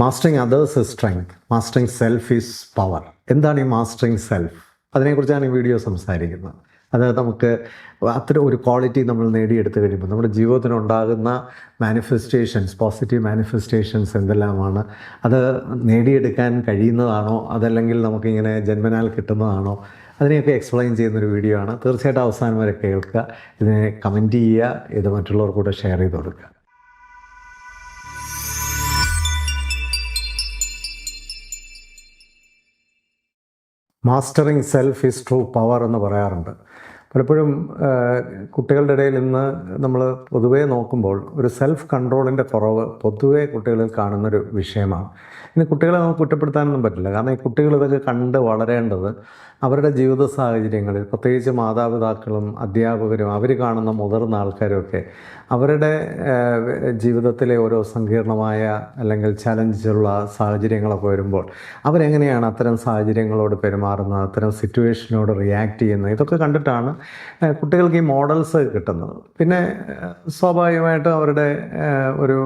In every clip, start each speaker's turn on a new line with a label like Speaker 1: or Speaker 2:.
Speaker 1: Mastering others is strength, mastering self is power. എന്താണ് ഈ mastering self? അതിനെക്കുറിച്ചാണ് ഈ വീഡിയോ സംസാരിക്കുന്നത്. അത് നമുക്ക് അത്ര ഒരു ക്വാളിറ്റി നമ്മൾ നേടിയെടുത്ത് കഴിയുമ്പോൾ നമ്മുടെ ജീവിതത്തിനുണ്ടാകുന്ന മാനിഫെസ്റ്റേഷൻസ്, പോസിറ്റീവ് മാനിഫെസ്റ്റേഷൻസ് എന്തെല്ലാമാണ്, അത് നേടിയെടുക്കാൻ കഴിയുന്നതാണോ അതല്ലെങ്കിൽ നമുക്കിങ്ങനെ ജന്മനാൽ കിട്ടുന്നതാണോ, അതിനെയൊക്കെ എക്സ്പ്ലെയിൻ ചെയ്യുന്നൊരു വീഡിയോ ആണ്. തീർച്ചയായിട്ടും അവസാനം വരെ കേൾക്കുക, ഇതിനെ കമൻറ്റ് ചെയ്യുക, ഇത് മറ്റുള്ളവർക്കൂടെ ഷെയർ ചെയ്ത് കൊടുക്കുക. Mastering self is true power എന്ന് പറയാറുണ്ട്. പലപ്പോഴും കുട്ടികളുടെ ഇടയിൽ ഇന്ന് നമ്മൾ പൊതുവേ നോക്കുമ്പോൾ ഒരു സെൽഫ് കൺട്രോളിൻ്റെ കുറവ് പൊതുവേ കുട്ടികളിൽ കാണുന്നൊരു വിഷയമാണ്. ഇനി കുട്ടികളെ നമുക്ക് കുറ്റപ്പെടുത്താനൊന്നും പറ്റില്ല, കാരണം ഈ കുട്ടികൾ ഇതൊക്കെ കണ്ട് വളരേണ്ടത് അവരുടെ ജീവിത സാഹചര്യങ്ങളിൽ, പ്രത്യേകിച്ച് മാതാപിതാക്കളും അധ്യാപകരും അവർ കാണുന്ന മുതിർന്ന ആൾക്കാരുമൊക്കെ അവരുടെ ജീവിതത്തിലെ ഓരോ സങ്കീർണമായ അല്ലെങ്കിൽ ചലഞ്ചുള്ള സാഹചര്യങ്ങളൊക്കെ വരുമ്പോൾ അവരെങ്ങനെയാണ് അത്തരം സാഹചര്യങ്ങളോട് പെരുമാറുന്നത്, അത്തരം സിറ്റുവേഷനോട് റിയാക്ട് ചെയ്യുന്നത്, ഇതൊക്കെ കണ്ടിട്ടാണ് കുട്ടികൾക്ക് ഈ മോഡൽസ് കിട്ടുന്നത്. പിന്നെ സ്വാഭാവികമായിട്ടും അവരുടെ ഒരു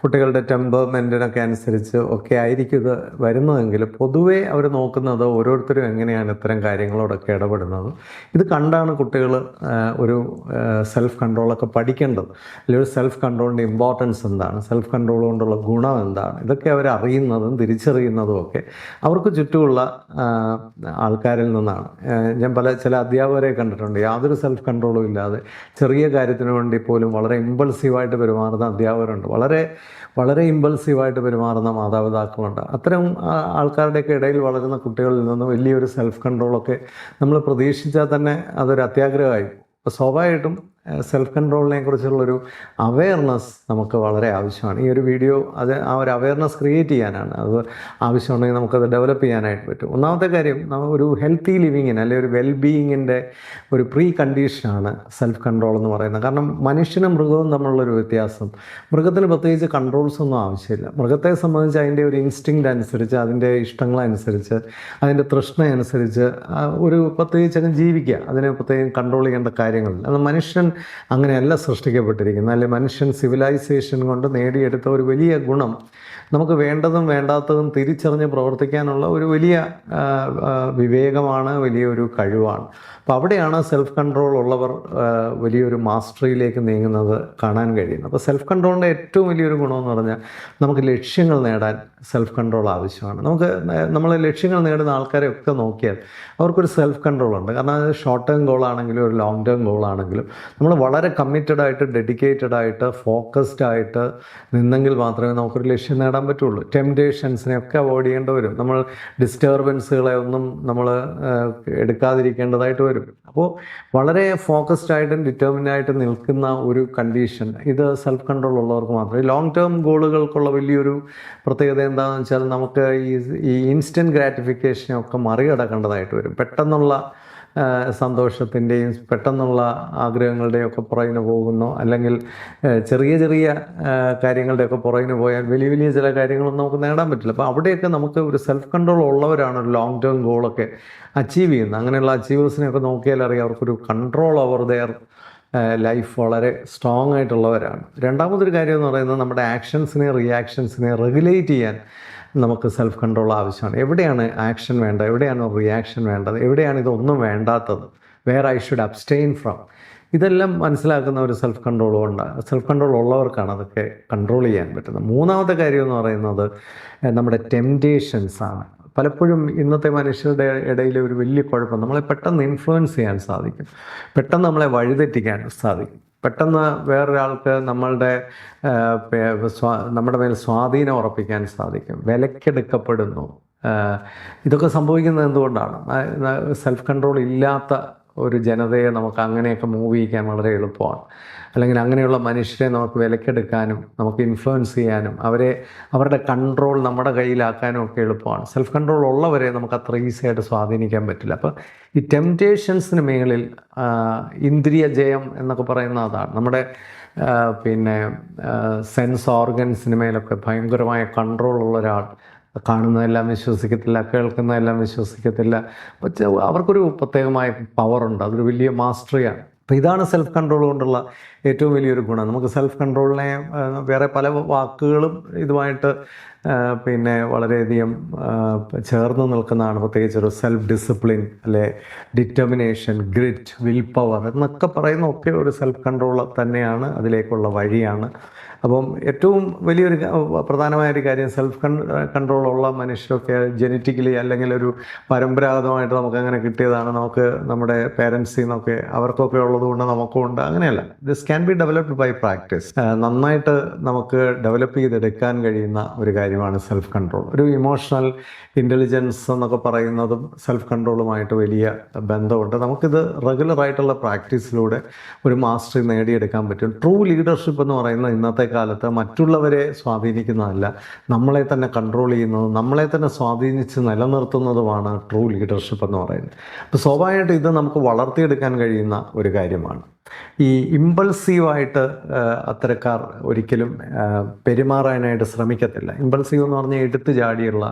Speaker 1: കുട്ടികളുടെ ടെമ്പർമെൻറ്റിനൊക്കെ അനുസരിച്ച് ഒക്കെ ആയിരിക്കും ഇത് വരുന്നതെങ്കിലും പൊതുവേ അവർ നോക്കുന്നത് ഓരോരുത്തരും എങ്ങനെയാണ് ഇത്തരം കാര്യങ്ങളോടൊക്കെ ഇടപെടുന്നത്. ഇത് കണ്ടാണ് കുട്ടികൾ ഒരു സെൽഫ് കൺട്രോളൊക്കെ പഠിക്കേണ്ടത്. അല്ലെങ്കിൽ ഒരു സെൽഫ് കൺട്രോളിൻ്റെ ഇമ്പോർട്ടൻസ് എന്താണ്, സെൽഫ് കൺട്രോൾ കൊണ്ടുള്ള ഗുണം എന്താണ്, ഇതൊക്കെ അവർ അറിയുന്നതും തിരിച്ചറിയുന്നതും ഒക്കെ അവർക്ക് ചുറ്റുമുള്ള ആൾക്കാരിൽ നിന്നാണ്. ഞാൻ ചില അധ്യാപകരെ കണ്ടിട്ടുണ്ട്, യാതൊരു സെൽഫ് കൺട്രോളും ഇല്ലാതെ ചെറിയ കാര്യത്തിന് വേണ്ടി പോലും വളരെ ഇമ്പൾസീവായിട്ട് പെരുമാറുന്ന അധ്യാപകരുണ്ട്, വളരെ ഇമ്പൾസീവായിട്ട് പെരുമാറുന്ന മാതാപിതാക്കളുണ്ട്. അത്തരം ആൾക്കാരുടെയൊക്കെ ഇടയിൽ വളരുന്ന കുട്ടികളിൽ നിന്ന് വലിയൊരു സെൽഫ് കൺട്രോളൊക്കെ നമ്മൾ പ്രതീക്ഷിച്ചാൽ തന്നെ അതൊരു അത്യാഗ്രഹമായി. അപ്പോൾ സ്വാഭാവികമായിട്ടും സെൽഫ് കൺട്രോളിനെ കുറിച്ചുള്ളൊരു അവെയർനെസ് നമുക്ക് വളരെ ആവശ്യമാണ്. ഈ ഒരു വീഡിയോ ആ ഒരു അവെയർനെസ് ക്രിയേറ്റ് ചെയ്യാനാണ്. അത് ആവശ്യമുണ്ടെങ്കിൽ നമുക്കത് ഡെവലപ്പ് ചെയ്യാനായിട്ട് പറ്റും. ഒന്നാമത്തെ കാര്യം, ഒരു ഹെൽത്തി ലിവിങ്ങിന് അല്ലെങ്കിൽ ഒരു വെൽബീയിങ്ങിൻ്റെ ഒരു പ്രീ കണ്ടീഷനാണ് സെൽഫ് കൺട്രോൾ എന്ന് പറയുന്നത്. കാരണം മനുഷ്യനും മൃഗവും തമ്മിലുള്ളൊരു വ്യത്യാസം, മൃഗത്തിന് പ്രത്യേകിച്ച് കൺട്രോൾസ് ഒന്നും ആവശ്യമില്ല. മൃഗത്തെ സംബന്ധിച്ച് അതിൻ്റെ ഒരു ഇൻസ്റ്റിങ്ക്റ്റ് അനുസരിച്ച്, അതിൻ്റെ ഇഷ്ടങ്ങളനുസരിച്ച്, അതിൻ്റെ തൃഷ്ണയനുസരിച്ച് ഒരു പ്രത്യേകിച്ചങ്ങ് ജീവിക്കുക, അതിനെ പ്രത്യേകം കൺട്രോൾ ചെയ്യേണ്ട കാര്യങ്ങളില്ല. അത് മനുഷ്യൻ അങ്ങനെയല്ല സൃഷ്ടിക്കപ്പെട്ടിരിക്കുന്നത്. അല്ലെങ്കിൽ മനുഷ്യൻ സിവിലൈസേഷൻ കൊണ്ട് നേടിയെടുത്ത ഒരു വലിയ ഗുണം നമുക്ക് വേണ്ടതും വേണ്ടാത്തതും തിരിച്ചറിഞ്ഞ് പ്രവർത്തിക്കാനുള്ള ഒരു വലിയ വിവേകമാണ്, വലിയൊരു കഴിവാണ്. അപ്പോൾ അവിടെയാണ് സെൽഫ് കൺട്രോൾ ഉള്ളവർ വലിയൊരു മാസ്റ്ററിയിലേക്ക് നീങ്ങുന്നത് കാണാൻ കഴിയുന്നത്. അപ്പോൾ സെൽഫ് കൺട്രോളിൻ്റെ ഏറ്റവും വലിയൊരു ഗുണമെന്ന് പറഞ്ഞാൽ നമുക്ക് ലക്ഷ്യങ്ങൾ നേടാൻ സെൽഫ് കൺട്രോൾ ആവശ്യമാണ്. നമ്മൾ ലക്ഷ്യങ്ങൾ നേടുന്ന ആൾക്കാരെയൊക്കെ നോക്കിയാൽ അവർക്കൊരു സെൽഫ് കൺട്രോൾ ഉണ്ട്. കാരണം അത് ഷോർട്ട് ടേം ഗോൾ ആണെങ്കിലും ഒരു ലോങ് ടേം ഗോൾ ആണെങ്കിലും നമ്മൾ വളരെ കമ്മിറ്റഡ് ആയിട്ട്, ഡെഡിക്കേറ്റഡ് ആയിട്ട്, ഫോക്കസ്ഡ് ആയിട്ട് നിന്നെങ്കിൽ മാത്രമേ നമുക്കൊരു ലക്ഷ്യം നേടാൻ പറ്റുള്ളൂ. ടെംപ്റ്റേഷൻസിനെയൊക്കെ അവോയ്ഡ് ചെയ്യേണ്ടി വരും. നമ്മൾ ഡിസ്റ്റർബൻസുകളെ ഒന്നും നമ്മൾ എടുക്കാതിരിക്കേണ്ടതായിട്ട് വരും. അപ്പോൾ വളരെ ഫോക്കസ്ഡ് ആയിട്ടും ഡിറ്റർമിൻഡ് ആയിട്ട് നിൽക്കുന്ന ഒരു കണ്ടീഷൻ, ഇത് സെൽഫ് കൺട്രോൾ ഉള്ളവർക്ക് മാത്രമേ. ലോങ് ടേം ഗോളുകൾക്കുള്ള വലിയൊരു പ്രത്യേകത എന്താണെന്ന് വെച്ചാൽ നമുക്ക് ഈ ഇൻസ്റ്റൻറ്റ് ഗ്രാറ്റിഫിക്കേഷനൊക്കെ മറികടക്കേണ്ടതായിട്ട് വരും. പെട്ടെന്നുള്ള സന്തോഷത്തിൻ്റെയും പെട്ടെന്നുള്ള ആഗ്രഹങ്ങളുടെയൊക്കെ പുറകിന് പോകുന്നു, അല്ലെങ്കിൽ ചെറിയ ചെറിയ കാര്യങ്ങളുടെയൊക്കെ പുറകിന് പോയാൽ വലിയ വലിയ ചില കാര്യങ്ങളൊന്നും നമുക്ക് നേടാൻ പറ്റില്ല. അപ്പോൾ അവിടെയൊക്കെ നമുക്ക് ഒരു സെൽഫ് കൺട്രോൾ ഉള്ളവരാണ് ഒരു ലോങ് ടേം ഗോളൊക്കെ അച്ചീവ് ചെയ്യുന്നത്. അങ്ങനെയുള്ള അച്ചീവേഴ്സിനെയൊക്കെ നോക്കിയാൽ അറിയാം അവർക്കൊരു കൺട്രോൾ ഓവർ ദെയർ ലൈഫ് വളരെ സ്ട്രോങ് ആയിട്ടുള്ളവരാണ്. രണ്ടാമതൊരു കാര്യം എന്ന് പറയുന്നത് നമ്മുടെ ആക്ഷൻസിനെ, റിയാക്ഷൻസിനെ റെഗുലേറ്റ് ചെയ്യാൻ നമുക്ക് സെൽഫ് കൺട്രോൾ ആവശ്യമാണ്. എവിടെയാണ് ആക്ഷൻ വേണ്ടത്, എവിടെയാണ് റിയാക്ഷൻ വേണ്ടത്, എവിടെയാണ് ഇതൊന്നും വേണ്ടാത്തത്, where I should abstain from, ഇതെല്ലാം മനസ്സിലാക്കുന്ന ഒരു സെൽഫ് കൺട്രോളും ഉണ്ട്. സെൽഫ് കൺട്രോൾ ഉള്ളവർക്കാണ് അതൊക്കെ കൺട്രോൾ ചെയ്യാൻ പറ്റുന്നത്. മൂന്നാമത്തെ കാര്യം എന്ന് പറയുന്നത് നമ്മുടെ ടെംപ്റ്റേഷൻസാണ്. പലപ്പോഴും ഇന്നത്തെ മനുഷ്യരുടെ ഇടയിൽ ഒരു വലിയ കുഴപ്പം, നമ്മളെ പെട്ടെന്ന് ഇൻഫ്ലുവൻസ് ചെയ്യാൻ സാധിക്കും, പെട്ടെന്ന് നമ്മളെ വഴിതെറ്റിക്കാൻ സാധിക്കും, പെട്ടെന്ന് വേറൊരാൾക്ക് നമ്മുടെ മേൽ സ്വാധീനം ഉറപ്പിക്കാൻ സാധിക്കും, വിലക്കെടുക്കപ്പെടുന്നു. ഇതൊക്കെ സംഭവിക്കുന്നത് എന്തുകൊണ്ടാണ്? സെൽഫ് കൺട്രോൾ ഇല്ലാത്ത ഒരു ജനതയെ നമുക്ക് അങ്ങനെയൊക്കെ മൂവ് ചെയ്യിക്കാൻ വളരെ എളുപ്പമാണ്. അല്ലെങ്കിൽ അങ്ങനെയുള്ള മനുഷ്യരെ നമുക്ക് വിലക്കെടുക്കാനും നമുക്ക് ഇൻഫ്ലുവൻസ് ചെയ്യാനും അവരുടെ കൺട്രോൾ നമ്മുടെ കയ്യിലാക്കാനും ഒക്കെ എളുപ്പമാണ്. സെൽഫ് കൺട്രോൾ ഉള്ളവരെ നമുക്ക് അത്ര ഈസി ആയിട്ട് സ്വാധീനിക്കാൻ പറ്റില്ല. അപ്പോൾ ഈ ടെംപ്റ്റേഷൻസിന് മേളിൽ ഇന്ദ്രിയ ജയം എന്നൊക്കെ പറയുന്ന അതാണ്. നമ്മുടെ സെൻസ് ഓർഗൻസിന് മേലൊക്കെ ഭയങ്കരമായ കൺട്രോൾ ഉള്ള ഒരാൾ, കാണുന്നതെല്ലാം വിശ്വസിക്കത്തില്ല, കേൾക്കുന്നതെല്ലാം വിശ്വസിക്കത്തില്ല. അവർക്കൊരു പ്രത്യേകമായ പവറുണ്ട്, അതൊരു വലിയ മാസ്റ്ററിയാണ്. അപ്പോൾ ഇതാണ് സെൽഫ് കൺട്രോൾ കൊണ്ടുള്ള ഏറ്റവും വലിയൊരു ഗുണം. നമുക്ക് സെൽഫ് കൺട്രോളിനെ വേറെ പല വാക്കുകളും ഇതുമായിട്ട് പിന്നെ വളരെയധികം ചേർന്ന് നിൽക്കുന്നതാണ്. പ്രത്യേകിച്ച് ഒരു സെൽഫ് ഡിസിപ്ലിൻ, അല്ലെ ഡിറ്റർമിനേഷൻ, ഗ്രിറ്റ്, വിൽ പവർ എന്നൊക്കെ പറയുന്ന ഒക്കെ ഒരു സെൽഫ് കൺട്രോൾ തന്നെയാണ്, അതിലേക്കുള്ള വഴിയാണ്. അപ്പം ഏറ്റവും വലിയൊരു പ്രധാനമായൊരു കാര്യം, സെൽഫ് കൺട്രോൾ ഉള്ള മനുഷ്യരൊക്കെ ജനറ്റിക്കലി അല്ലെങ്കിൽ ഒരു പരമ്പരാഗതമായിട്ട് നമുക്കങ്ങനെ കിട്ടിയതാണ്, നമുക്ക് നമ്മുടെ പേരൻസിൽ നിന്നൊക്കെ അവർക്കൊക്കെ ഉള്ളതുകൊണ്ട് നമുക്കും ഉണ്ട്, അങ്ങനെയല്ല. This can be developed by practice. നന്നായിട്ട് നമുക്ക് ഡെവലപ്പ് ചെയ്തെടുക്കാൻ കഴിയുന്ന ഒരു കാര്യമാണ് സെൽഫ് കൺട്രോൾ. ഒരു ഇമോഷണൽ ഇൻ്റലിജൻസ് എന്നൊക്കെ പറയുന്നതും സെൽഫ് കൺട്രോളുമായിട്ട് വലിയ ബന്ധമുണ്ട്. നമുക്കിത് റെഗുലറായിട്ടുള്ള പ്രാക്ടീസിലൂടെ ഒരു മാസ്റ്ററി നേടിയെടുക്കാൻ പറ്റും. ട്രൂ ലീഡർഷിപ്പ് എന്ന് പറയുന്നത് ഇന്നത്തെ കാലത്ത് മറ്റുള്ളവരെ സ്വാധീനിക്കുന്നതല്ല, നമ്മളെ തന്നെ കൺട്രോൾ ചെയ്യുന്നതും നമ്മളെ തന്നെ സ്വാധീനിച്ച് നിലനിർത്തുന്നതുമാണ് ട്രൂ ലീഡർഷിപ്പ് എന്ന് പറയുന്നത്. അപ്പോൾ സ്വാഭാവികമായിട്ട് ഇത് നമുക്ക് വളർത്തിയെടുക്കാൻ കഴിയുന്ന ഒരു കാര്യമാണ്. ഈ ഇമ്പൾസീവായിട്ട് അത്തരക്കാർ ഒരിക്കലും പെരുമാറാനായിട്ട് ശ്രമിക്കത്തില്ല. ഇമ്പൾസീവ് എന്ന് പറഞ്ഞാൽ എടുത്തു ചാടിയുള്ള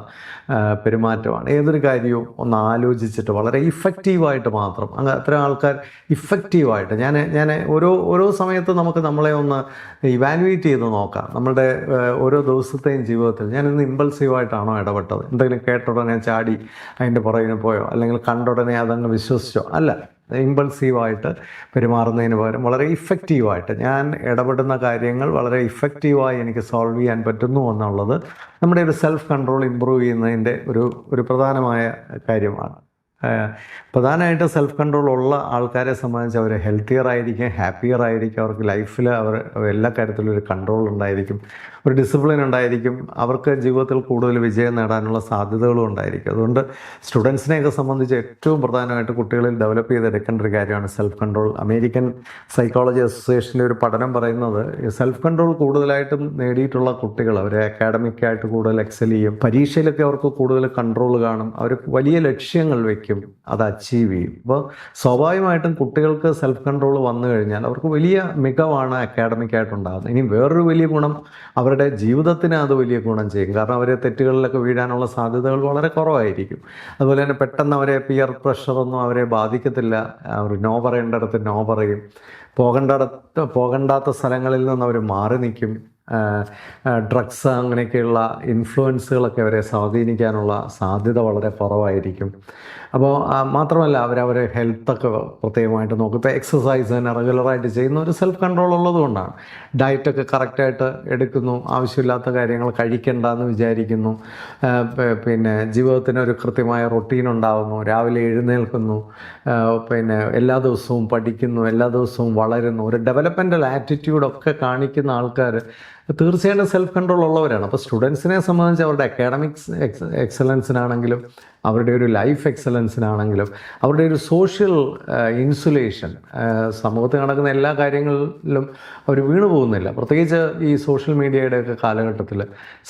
Speaker 1: പെരുമാറ്റമാണ്. ഏതൊരു കാര്യവും ഒന്ന് ആലോചിച്ചിട്ട് വളരെ ഇഫക്റ്റീവായിട്ട് മാത്രം, അത്തരം ആൾക്കാർ ഇഫക്റ്റീവായിട്ട് ഞാൻ ഓരോ സമയത്ത് നമുക്ക് നമ്മളെ ഒന്ന് ഇവാലുവേറ്റ് ചെയ്ത് നോക്കാം. നമ്മളുടെ ഓരോ ദിവസത്തെയും ജീവിതത്തിൽ ഞാൻ ഇന്ന് ഇമ്പൾസീവായിട്ടാണോ ഇടപെട്ടത്, എന്തെങ്കിലും കേട്ടുടനെ ചാടി അതിൻ്റെ പുറകിന് പോയോ, അല്ലെങ്കിൽ കണ്ടുടനെ അതങ്ങ് വിശ്വസിച്ചോ? അല്ല, ഇമ്പൾസീവായിട്ട് പെരുമാറുന്നതിന് പകരം വളരെ ഇഫക്റ്റീവായിട്ട് ഞാൻ ഇടപെടുന്ന കാര്യങ്ങൾ വളരെ ഇഫക്റ്റീവായി എനിക്ക് സോൾവ് ചെയ്യാൻ പറ്റുന്നു എന്നുള്ളത് നമ്മുടെ ഒരു സെൽഫ് കൺട്രോൾ ഇമ്പ്രൂവ് ചെയ്യുന്നതിൻ്റെ ഒരു പ്രധാനമായ കാര്യമാണ്. പ്രധാനമായിട്ട് സെൽഫ് കൺട്രോൾ ഉള്ള ആൾക്കാരെ സംബന്ധിച്ച് അവർ ഹെൽത്തിയർ ആയിരിക്കും, ഹാപ്പിയർ ആയിരിക്കും, അവർക്ക് ലൈഫിൽ അവർ എല്ലാ കാര്യത്തിലും ഒരു കൺട്രോൾ ഉണ്ടായിരിക്കും, ഒരു ഡിസിപ്ലിൻ ഉണ്ടായിരിക്കും, അവർക്ക് ജീവിതത്തിൽ കൂടുതൽ വിജയം നേടാനുള്ള സാധ്യതകളും ഉണ്ടായിരിക്കും. അതുകൊണ്ട് സ്റ്റുഡൻസിനെയൊക്കെ സംബന്ധിച്ച് ഏറ്റവും പ്രധാനമായിട്ട് കുട്ടികളിൽ ഡെവലപ്പ് ചെയ്തെടുക്കേണ്ട ഒരു കാര്യമാണ് സെൽഫ് കൺട്രോൾ. അമേരിക്കൻ സൈക്കോളജി അസോസിയേഷൻ്റെ ഒരു പഠനം പറയുന്നത് സെൽഫ് കൺട്രോൾ കൂടുതലായിട്ടും നേടിയിട്ടുള്ള കുട്ടികൾ അവർ അക്കാഡമിക്കായിട്ട് കൂടുതൽ എക്സൽ ചെയ്യും, പരീക്ഷയിലൊക്കെ അവർക്ക് കൂടുതൽ കൺട്രോൾ കാണും, അവർ വലിയ ലക്ഷ്യങ്ങൾ വയ്ക്കും, അത് അച്ചീവ് ചെയ്യും. അപ്പോൾ സ്വാഭാവികമായിട്ടും കുട്ടികൾക്ക് സെൽഫ് കൺട്രോൾ വന്നു കഴിഞ്ഞാൽ അവർക്ക് വലിയ മികവാണ് അക്കാഡമിക്കായിട്ടുണ്ടാകുന്നത്. ഇനി വേറൊരു വലിയ ഗുണം, അവരുടെ ജീവിതത്തിന് അത് വലിയ ഗുണം ചെയ്യും. കാരണം അവർ തെറ്റുകളിലൊക്കെ വീഴാനുള്ള സാധ്യതകൾ വളരെ കുറവായിരിക്കും. അതുപോലെ തന്നെ പെട്ടെന്ന് അവരെ പിയർ പ്രഷറൊന്നും അവരെ ബാധിക്കത്തില്ല. അവർ നോ പറയേണ്ടിടത്ത് നോ പറയും, പോകണ്ടാത്ത സ്ഥലങ്ങളിൽ നിന്ന് അവർ മാറി നിൽക്കും. ഡ്രഗ്സ് അങ്ങനെയൊക്കെയുള്ള ഇൻഫ്ലുവൻസുകളൊക്കെ അവരെ സ്വാധീനിക്കാനുള്ള സാധ്യത വളരെ കുറവായിരിക്കും. അപ്പോൾ മാത്രമല്ല അവരവരെ ഹെൽത്തൊക്കെ പ്രത്യേകമായിട്ട് നോക്കും. ഇപ്പോൾ എക്സസൈസ് തന്നെ റെഗുലറായിട്ട് ചെയ്യുന്ന ഒരു സെൽഫ് കൺട്രോൾ ഉള്ളതുകൊണ്ടാണ്. ഡയറ്റൊക്കെ കറക്റ്റായിട്ട് എടുക്കുന്നു, ആവശ്യമില്ലാത്ത കാര്യങ്ങൾ കഴിക്കണ്ടെന്ന് വിചാരിക്കുന്നു, പിന്നെ ജീവിതത്തിന് ഒരു കൃത്യമായ റൊട്ടീൻ ഉണ്ടാകുന്നു, രാവിലെ എഴുന്നേൽക്കുന്നു, പിന്നെ എല്ലാ ദിവസവും പഠിക്കുന്നു, എല്ലാ ദിവസവും വളരുന്നു, ഒരു ഡെവലപ്മെൻ്റൽ ആറ്റിറ്റ്യൂഡൊക്കെ കാണിക്കുന്ന ആൾക്കാർ തീർച്ചയായിട്ടും സെൽഫ് കൺട്രോൾ ഉള്ളവരാണ്. അപ്പോൾ സ്റ്റുഡൻസിനെ സംബന്ധിച്ച് അവരുടെ അക്കാഡമിക്സ് എക്സലൻസിനാണെങ്കിലും അവരുടെ ഒരു ലൈഫ് എക്സലൻസിനാണെങ്കിലും അവരുടെ ഒരു സോഷ്യൽ ഇൻസുലേഷൻ, സമൂഹത്തിൽ നടക്കുന്ന എല്ലാ കാര്യങ്ങളിലും അവർ വീണു പോകുന്നില്ല. പ്രത്യേകിച്ച് ഈ സോഷ്യൽ മീഡിയയുടെയൊക്കെ കാലഘട്ടത്തിൽ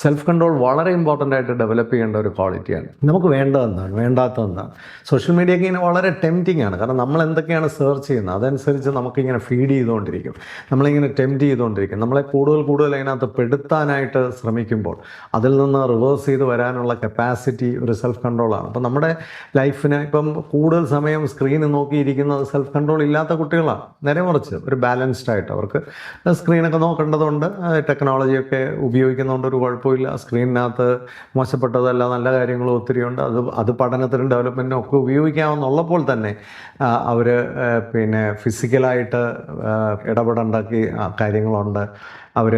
Speaker 1: സെൽഫ് കൺട്രോൾ വളരെ ഇമ്പോർട്ടൻ്റ് ആയിട്ട് ഡെവലപ്പ് ചെയ്യേണ്ട ഒരു ക്വാളിറ്റിയാണ്. നമുക്ക് വേണ്ടതെന്താണ്, വേണ്ടാത്തതെന്താണ്? സോഷ്യൽ മീഡിയയൊക്കെ ഇങ്ങനെ വളരെ ടെംപ്റ്റിംഗ് ആണ്. കാരണം നമ്മൾ എന്തൊക്കെയാണ് സെർച്ച് ചെയ്യുന്നത് അതനുസരിച്ച് നമുക്കിങ്ങനെ ഫീഡ് ചെയ്തുകൊണ്ടിരിക്കും, നമ്മളിങ്ങനെ ടെംപ്റ്റ് ചെയ്തുകൊണ്ടിരിക്കും. നമ്മളെ കൂടുതൽ അതിനകത്ത് പെടുത്താനായിട്ട് ശ്രമിക്കുമ്പോൾ അതിൽ നിന്ന് റിവേഴ്സ് ചെയ്ത് വരാനുള്ള കപ്പാസിറ്റി ഒരു സെൽഫ് കൺട്രോളാണ്. അപ്പം നമ്മുടെ ലൈഫിന് ഇപ്പം കൂടുതൽ സമയം സ്ക്രീനിൽ നോക്കിയിരിക്കുന്നത് സെൽഫ് കൺട്രോൾ ഇല്ലാത്ത കുട്ടികളാണ്. നേരെ മറിച്ച് ഒരു ബാലൻസ്ഡ് ആയിട്ട് അവർക്ക് സ്ക്രീനൊക്കെ നോക്കേണ്ടതുണ്ട്, ടെക്നോളജിയൊക്കെ ഉപയോഗിക്കുന്നതുകൊണ്ട് ഒരു കുഴപ്പമില്ല. സ്ക്രീനിനകത്ത് മോശപ്പെട്ടതല്ല നല്ല കാര്യങ്ങളും ഒത്തിരിയുണ്ട്. അത് പഠനത്തിനും ഡെവലപ്മെൻറ്റിനും ഒക്കെ ഉപയോഗിക്കാമെന്നുള്ളപ്പോൾ തന്നെ അവർ പിന്നെ ഫിസിക്കലായിട്ട് ഇടപെടേണ്ട കാര്യങ്ങളുണ്ട്, അവർ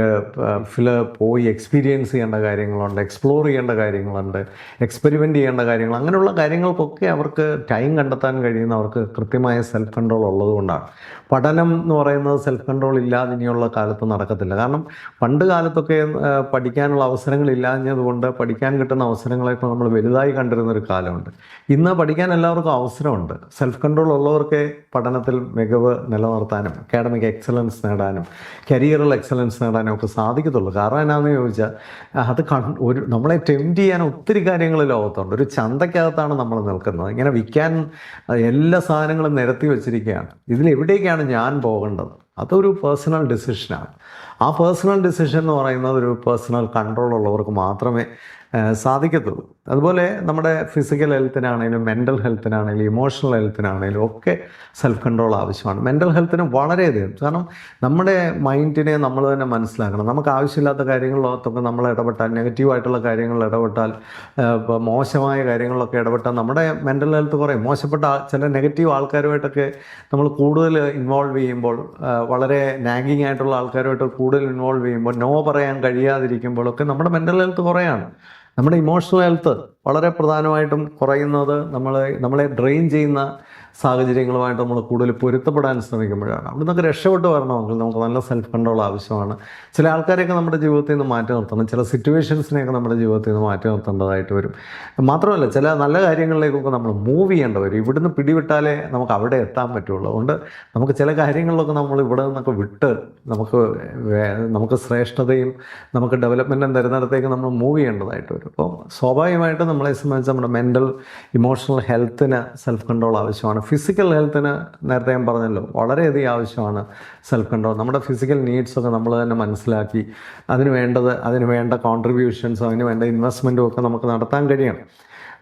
Speaker 1: പോയി എക്സ്പീരിയൻസ് ചെയ്യേണ്ട കാര്യങ്ങളുണ്ട്, എക്സ്പ്ലോർ ചെയ്യേണ്ട കാര്യങ്ങളുണ്ട്, എക്സ്പെരിമെൻ്റ് ചെയ്യേണ്ട കാര്യങ്ങൾ, അങ്ങനെയുള്ള കാര്യങ്ങൾക്കൊക്കെ അവർക്ക് ടൈം കണ്ടെത്താൻ കഴിയുന്ന അവർക്ക് കൃത്യമായ സെൽഫ് കൺട്രോൾ ഉള്ളതുകൊണ്ടാണ്. പഠനം എന്ന് പറയുന്നത് സെൽഫ് കൺട്രോൾ ഇല്ലാതെ ഇനിയുള്ള കാലത്ത് നടക്കത്തില്ല. കാരണം പണ്ട് കാലത്തൊക്കെ പഠിക്കാനുള്ള അവസരങ്ങളില്ലാഞ്ഞതുകൊണ്ട് പഠിക്കാൻ കിട്ടുന്ന അവസരങ്ങളൊക്കെ നമ്മൾ വലുതായി കണ്ടിരുന്നൊരു കാലമുണ്ട്. ഇന്ന് പഠിക്കാൻ എല്ലാവർക്കും അവസരമുണ്ട്. സെൽഫ് കൺട്രോൾ ഉള്ളവർക്ക് പഠനത്തിൽ മികവ് നിലനിർത്താനും അക്കാഡമിക് എക്സലൻസ് നേടാനും കരിയറൽ എക്സലൻസ് നേടാനും ഒക്കെ സാധിക്കത്തുള്ളൂ. കാരണം എന്നാന്ന് ചോദിച്ചാൽ അത് നമ്മളെ ടെംപ്റ്റ് ചെയ്യാൻ ഒത്തിരി കാര്യങ്ങൾ ലോകത്തുണ്ട്. ഒരു ചന്തയ്ക്കകത്താണ് നമ്മൾ നിൽക്കുന്നത്. ഇങ്ങനെ വിൽക്കാൻ എല്ലാ സാധനങ്ങളും നിരത്തി വെച്ചിരിക്കുകയാണ്. ഇതിലെവിടേക്കാണ് ഞാൻ പോകേണ്ടത്? അതൊരു പേഴ്സണൽ ഡിസിഷനാണ്. ആ പേഴ്സണൽ ഡിസിഷൻ എന്ന് പറയുന്നത് ഒരു പേഴ്സണൽ കൺട്രോൾ ഉള്ളവർക്ക് മാത്രമേ സാധിക്കത്തുള്ളൂ. അതുപോലെ നമ്മുടെ ഫിസിക്കൽ ഹെൽത്തിനാണെങ്കിലും മെൻ്റൽ ഹെൽത്തിനാണെങ്കിലും ഇമോഷണൽ ഹെൽത്തിനാണെങ്കിലും ഒക്കെ സെൽഫ് കൺട്രോൾ ആവശ്യമാണ്. മെൻ്റൽ ഹെൽത്തിന് വളരെയധികം, കാരണം നമ്മുടെ മൈൻഡിനെ നമ്മൾ തന്നെ മനസ്സിലാക്കണം. നമുക്ക് ആവശ്യമില്ലാത്ത കാര്യങ്ങളിലൊക്കെ നമ്മൾ ഇടപെട്ടാൽ, നെഗറ്റീവായിട്ടുള്ള കാര്യങ്ങളിൽ ഇടപെട്ടാൽ, ഇപ്പോൾ മോശമായ കാര്യങ്ങളിലൊക്കെ ഇടപെട്ടാൽ നമ്മുടെ മെൻ്റൽ ഹെൽത്ത് കുറയും. മോശപ്പെട്ട ചില നെഗറ്റീവ് ആൾക്കാരുമായിട്ടൊക്കെ നമ്മൾ കൂടുതൽ ഇൻവോൾവ് ചെയ്യുമ്പോൾ, വളരെ നാഗിങ് ആയിട്ടുള്ള ആൾക്കാരുമായിട്ട് കൂടുതൽ ഇൻവോൾവ് ചെയ്യുമ്പോൾ, നോ പറയാൻ കഴിയാതിരിക്കുമ്പോഴൊക്കെ നമ്മുടെ മെൻ്റൽ ഹെൽത്ത് കുറയാണ്. നമ്മുടെ ഇമോഷണൽ ഹെൽത്ത് വളരെ പ്രധാനമായിട്ടും കുറയുന്നത് നമ്മളെ ഡ്രെയിൻ ചെയ്യുന്ന സാഹചര്യങ്ങളുമായിട്ട് നമ്മൾ കൂടുതൽ പൊരുത്തപ്പെടാൻ ശ്രമിക്കുമ്പോഴാണ്. അവിടെ നിന്നൊക്കെ രക്ഷപ്പെട്ട് വരണമെങ്കിൽ നമുക്ക് നല്ല സെൽഫ് കൺട്രോൾ ആവശ്യമാണ്. ചില ആൾക്കാരെയൊക്കെ നമ്മുടെ ജീവിതത്തിൽ നിന്ന് മാറ്റി നിർത്തണം, ചില സിറ്റുവേഷൻസിനെയൊക്കെ നമ്മുടെ ജീവിതത്തിൽ നിന്ന് മാറ്റി നിർത്തേണ്ടതായിട്ട് വരും. മാത്രമല്ല ചില നല്ല കാര്യങ്ങളിലേക്കൊക്കെ നമ്മൾ മൂവ് ചെയ്യേണ്ടി വരും. ഇവിടുന്ന് പിടിവിട്ടാലേ നമുക്ക് അവിടെ എത്താൻ പറ്റുള്ളൂ. അതുകൊണ്ട് നമുക്ക് ചില കാര്യങ്ങളിലൊക്കെ നമ്മൾ ഇവിടെ നിന്നൊക്കെ വിട്ട് നമുക്ക് ശ്രേഷ്ഠതയും നമുക്ക് ഡെവലപ്മെൻറ്റും തരുന്നിടത്തേക്ക് നമ്മൾ മൂവ് ചെയ്യേണ്ടതായിട്ട് വരും. അപ്പോൾ സ്വാഭാവികമായിട്ടും നമ്മളെ സംബന്ധിച്ച് നമ്മുടെ മെൻ്റൽ ഇമോഷണൽ ഹെൽത്തിന് സെൽഫ് കൺട്രോൾ ആവശ്യമാണ്. ഫിസിക്കൽ ഹെൽത്തിന് നേരത്തെ ഞാൻ പറഞ്ഞല്ലോ, വളരെയധികം ആവശ്യമാണ് സെൽഫ് കൺട്രോൾ. നമ്മുടെ ഫിസിക്കൽ നീഡ്സൊക്കെ നമ്മൾ തന്നെ മനസ്സിലാക്കി അതിന് വേണ്ട കോൺട്രിബ്യൂഷൻസും അതിന് വേണ്ട ഇൻവെസ്റ്റ്മെൻറ്റും ഒക്കെ നമുക്ക് നടത്താൻ കഴിയണം.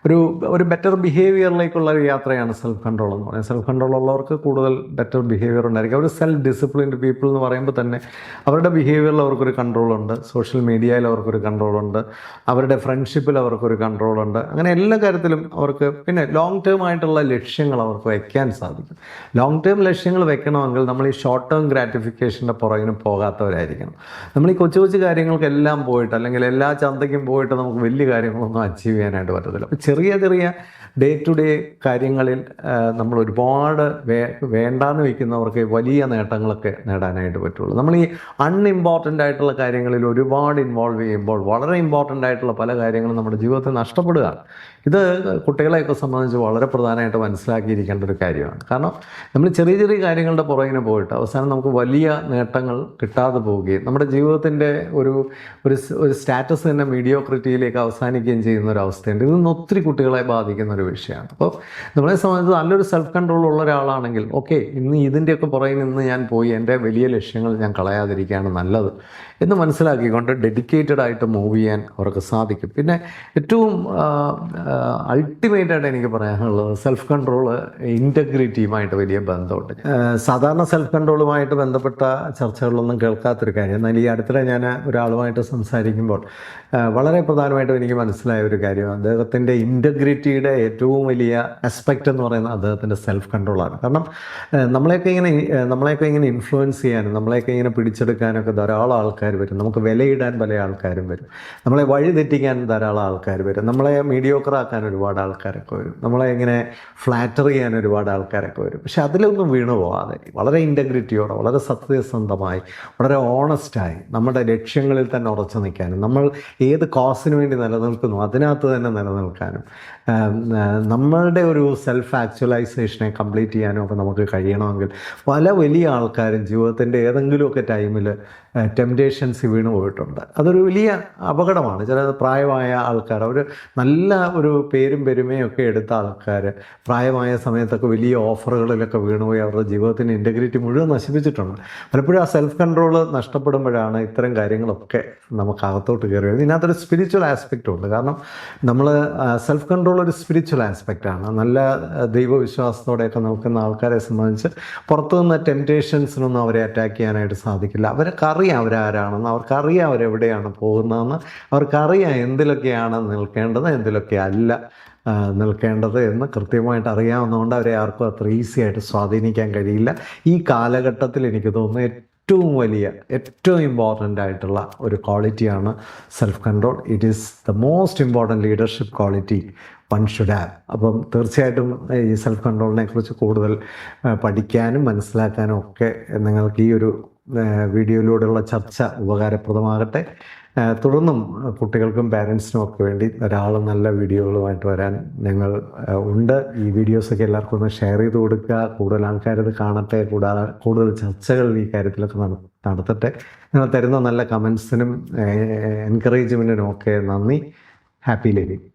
Speaker 1: ഒരു ബെറ്റർ ബിഹേവിയറിലേക്കുള്ള ഒരു യാത്രയാണ് സെൽഫ് കൺട്രോൾ എന്ന് പറയുന്നത്. സെൽഫ് കൺട്രോൾ ഉള്ളവർക്ക് കൂടുതൽ ബെറ്റർ ബിഹേവിയർ ഉണ്ടായിരിക്കും. അവർ സെൽഫ് ഡിസിപ്ലിൻഡ് പീപ്പിൾ എന്ന് പറയുമ്പോൾ തന്നെ അവരുടെ ബിഹേവിയറിൽ അവർക്കൊരു കൺട്രോളുണ്ട്, സോഷ്യൽ മീഡിയയിൽ അവർക്കൊരു കൺട്രോളുണ്ട്, അവരുടെ ഫ്രണ്ട്ഷിപ്പിൽ അവർക്കൊരു കൺട്രോളുണ്ട്. അങ്ങനെ എല്ലാ കാര്യത്തിലും അവർക്ക്, പിന്നെ ലോങ് ടേം ആയിട്ടുള്ള ലക്ഷ്യങ്ങൾ അവർക്ക് വയ്ക്കാൻ സാധിക്കും. ലോങ് ടേം ലക്ഷ്യങ്ങൾ വെക്കണമെങ്കിൽ നമ്മൾ ഈ ഷോർട്ട് ടേം ഗ്രാറ്റിഫിക്കേഷൻ്റെ പുറകിന് പോകാത്തവരായിരിക്കണം. നമ്മൾ ഈ കൊച്ചു കൊച്ചു കാര്യങ്ങൾക്കെല്ലാം പോയിട്ട്, അല്ലെങ്കിൽ എല്ലാ ചന്തയ്ക്കും പോയിട്ട് നമുക്ക് വലിയ കാര്യങ്ങളൊന്നും അച്ചീവ് ചെയ്യാനായിട്ട് പറ്റത്തില്ല. ചെറിയ ഡേ ടു ഡേ കാര്യങ്ങളിൽ നമ്മൾ ഒരുപാട് വേണ്ടാന്ന് വയ്ക്കുന്നവർക്ക് വലിയ നേട്ടങ്ങളൊക്കെ നേടാനായിട്ട് പറ്റുള്ളൂ. നമ്മൾ ഈ അൺഇമ്പോർട്ടൻ്റ് ആയിട്ടുള്ള കാര്യങ്ങളിൽ ഒരുപാട് ഇൻവോൾവ് ചെയ്യുമ്പോൾ വളരെ ഇമ്പോർട്ടൻ്റ് ആയിട്ടുള്ള പല കാര്യങ്ങളും നമ്മുടെ ജീവിതത്തിൽ നഷ്ടപ്പെടുകയാണ്. ഇത് കുട്ടികളെയൊക്കെ സംബന്ധിച്ച് വളരെ പ്രധാനമായിട്ട് മനസ്സിലാക്കിയിരിക്കേണ്ട ഒരു കാര്യമാണ്. കാരണം നമ്മൾ ചെറിയ ചെറിയ കാര്യങ്ങളുടെ പുറകിന് പോയിട്ട് അവസാനം നമുക്ക് വലിയ നേട്ടങ്ങൾ കിട്ടാതെ പോവുകയും നമ്മുടെ ജീവിതത്തിൻ്റെ ഒരു സ്റ്റാറ്റസ് തന്നെ മീഡിയോക്രിറ്റിയിലേക്ക് അവസാനിക്കുകയും ചെയ്യുന്ന ഒരു അവസ്ഥയുണ്ട്. ഇതൊന്നും ഒത്തിരി കുട്ടികളെ ബാധിക്കുന്ന ഒരു വിഷയമാണ്. അപ്പോൾ നമ്മളെ സംബന്ധിച്ച് നല്ലൊരു സെൽഫ് കൺട്രോൾ ഉള്ള ഒരാളാണെങ്കിൽ ഓക്കെ, ഇന്ന് ഇതിൻ്റെയൊക്കെ പുറകിൽ നിന്ന് ഞാൻ പോയി എൻ്റെ വലിയ ലക്ഷ്യങ്ങൾ ഞാൻ കളയാതിരിക്കുകയാണ് നല്ലത് എന്ന് മനസ്സിലാക്കിക്കൊണ്ട് ഡെഡിക്കേറ്റഡ് ആയിട്ട് മൂവ് ചെയ്യാൻ അവർക്ക് സാധിക്കും. പിന്നെ ഏറ്റവും അൾട്ടിമേറ്റായിട്ട് എനിക്ക് പറയാനുള്ളത് സെൽഫ് കൺട്രോൾ ഇൻറ്റഗ്രിറ്റിയുമായിട്ട് വലിയ ബന്ധമുണ്ട്. സാധാരണ സെൽഫ് കൺട്രോളുമായിട്ട് ബന്ധപ്പെട്ട ചർച്ചകളിലൊന്നും കേൾക്കാത്തൊരു കാര്യം, എന്നാൽ ഈ അടുത്തിടെ ഞാൻ ഒരാളുമായിട്ട് സംസാരിക്കുമ്പോൾ വളരെ പ്രധാനമായിട്ടും എനിക്ക് മനസ്സിലായ ഒരു കാര്യം, അദ്ദേഹത്തിൻ്റെ ഇൻറ്റഗ്രിറ്റിയുടെ ഏറ്റവും വലിയ ആസ്പെക്റ്റ് എന്ന് പറയുന്നത് അദ്ദേഹത്തിൻ്റെ സെൽഫ് കൺട്രോളാണ്. കാരണം നമ്മളെയൊക്കെ ഇങ്ങനെ ഇൻഫ്ലുവൻസ് ചെയ്യാനും നമ്മളെയൊക്കെ ഇങ്ങനെ പിടിച്ചെടുക്കാനൊക്കെ ധാരാളം ആൾക്കാർ വരും. നമുക്ക് വിലയിടാൻ പല ആൾക്കാരും വരും. നമ്മളെ വഴിതെറ്റിക്കാൻ ധാരാളം ആൾക്കാർ വരും. നമ്മളെ മീഡിയോക്കറാക്കാൻ ഒരുപാട് ആൾക്കാരൊക്കെ വരും. നമ്മളെ ഇങ്ങനെ ഫ്ലാറ്റർ ചെയ്യാൻ ഒരുപാട് ആൾക്കാരൊക്കെ വരും. പക്ഷെ അതിലൊന്നും വീണു പോകാതെ വളരെ ഇൻറ്റഗ്രിറ്റിയോടെ, വളരെ സത്യസന്ധമായി, വളരെ ഓണസ്റ്റായി നമ്മുടെ ലക്ഷ്യങ്ങളിൽ തന്നെ ഉറച്ചു നിൽക്കാനും, നമ്മൾ ഏത് കോസിന് വേണ്ടി നിലനിൽക്കുന്നു അതിനകത്ത് തന്നെ നിലനിൽക്കാനും, നമ്മളുടെ ഒരു സെൽഫ് ആക്ച്വലൈസേഷനെ കംപ്ലീറ്റ് ചെയ്യാനും ഒക്കെ നമുക്ക് കഴിയണമെങ്കിൽ പല വലിയ ആൾക്കാരും ജീവിതത്തിൻ്റെ ഏതെങ്കിലുമൊക്കെ ടൈമിൽ ടെംപ്റ്റേഷൻസ് വീണു പോയിട്ടുണ്ട്. അതൊരു വലിയ അപകടമാണ്. ചില പ്രായമായ ആൾക്കാർ, അവർ നല്ല ഒരു പേരും പെരുമയൊക്കെ എടുത്ത ആൾക്കാർ പ്രായമായ സമയത്തൊക്കെ വലിയ ഓഫറുകളിലൊക്കെ വീണുപോയി അവരുടെ ജീവിതത്തിൻ്റെ ഇൻറ്റഗ്രിറ്റി മുഴുവൻ നശിപ്പിച്ചിട്ടുണ്ട്. പലപ്പോഴും ആ സെൽഫ് കൺട്രോൾ നഷ്ടപ്പെടുമ്പോഴാണ് ഇത്തരം കാര്യങ്ങളൊക്കെ നമുക്ക് അകത്തോട്ട് കയറി വരുന്നത്. ഇതിനകത്തൊരു സ്പിരിച്വൽ ആസ്പെക്റ്റും ഉണ്ട്. കാരണം നമ്മൾ സെൽഫ് കൺട്രോൾ ഒരു സ്പിരിച്വൽ ആസ്പെക്റ്റാണ്. നല്ല ദൈവവിശ്വാസത്തോടെയൊക്കെ നിൽക്കുന്ന ആൾക്കാരെ സംബന്ധിച്ച് പുറത്തുനിന്ന് ടെംപ്റ്റേഷൻസിനൊന്നും അവരെ അറ്റാക്ക് ചെയ്യാനായിട്ട് സാധിക്കില്ല. അവർക്കറിയാം അവരാരാണെന്ന്, അവർക്കറിയാം അവരെവിടെയാണ് പോകുന്നതെന്ന്, അവർക്കറിയാം എന്തിലൊക്കെയാണ് നിൽക്കേണ്ടത്, എന്തിലൊക്കെ അല്ല നിൽക്കേണ്ടത് എന്ന് കൃത്യമായിട്ട് അറിയാവുന്നതുകൊണ്ട് അവരെ ആർക്കും അത്ര ഈസി ആയിട്ട് സ്വാധീനിക്കാൻ കഴിയില്ല. ഈ കാലഘട്ടത്തിൽ എനിക്ക് തോന്നുന്നു ഏറ്റവും ഇമ്പോർട്ടൻ്റ് ആയിട്ടുള്ള ഒരു ക്വാളിറ്റിയാണ് self control. It is the most important leadership quality one should have. അപ്പം തീർച്ചയായിട്ടും ഈ സെൽഫ് കൺട്രോളിനെ കുറിച്ച് കൂടുതൽ പഠിക്കാനും മനസ്സിലാക്കാനും ഒക്കെ നിങ്ങൾക്ക് ഈ ഒരു വീഡിയോയിലൂടെയുള്ള ചർച്ച ഉപകാരപ്രദമാകട്ടെ. തുടർന്നും കുട്ടികൾക്കും പാരൻസിനും ഒക്കെ വേണ്ടി ധാരാളം നല്ല വീഡിയോകളുമായിട്ട് വരാൻ ഞങ്ങൾ ഉണ്ട്. ഈ വീഡിയോസൊക്കെ എല്ലാവർക്കും ഒന്ന് ഷെയർ ചെയ്ത് കൊടുക്കുക, കൂടുതൽ ആൾക്കാരത് കാണട്ടെ, കൂടാതെ കൂടുതൽ ചർച്ചകൾ ഈ കാര്യത്തിലൊക്കെ നടത്തട്ടെ. നിങ്ങൾ തരുന്ന നല്ല കമൻസിനും എൻകറേജ്മെൻറ്റിനും ഒക്കെ നന്ദി. Happy living.